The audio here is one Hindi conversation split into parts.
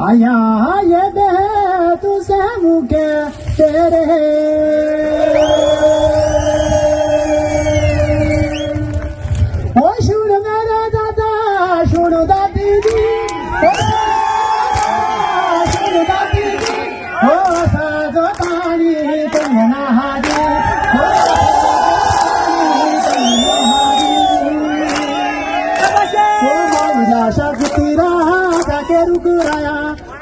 आया ये दे तुझे मुके तेरे ओ शुण मेरे दादा शुण दादी जी शुण दादी जी हो साजो ताणी कंगना हाजी शक्तिरा जाके रुकराया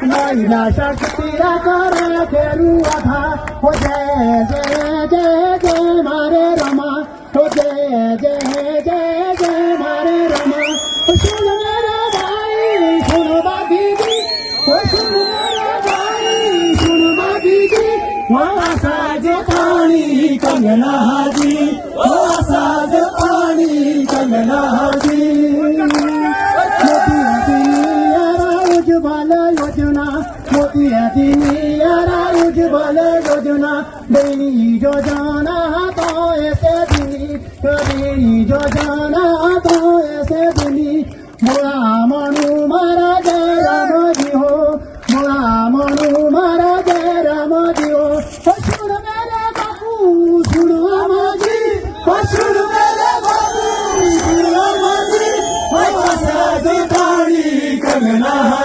महिला शक्तिरा करा के रुआ था हो जय जय जय जय मारे रमा हो जय जय जय जय मारे रमा सुन मेरे भाई सुन बाबी जी सुन मेरे भाई सुन बाबी जी वो साज पानी कंगना जी वो साज पानी कंगना जी मोदी उज्ज्वल योजना बेनी योजना तो ऐसे दिनी बेनी योजना तो ऐसे दिनी मोरा मनु मारा जय राम जी हो मोरा मनु मारा जय राम जी हो सुन मेरे बाबू सुन राम जी सुन मेरे बाबू सुन राम जी साज पानी कंगना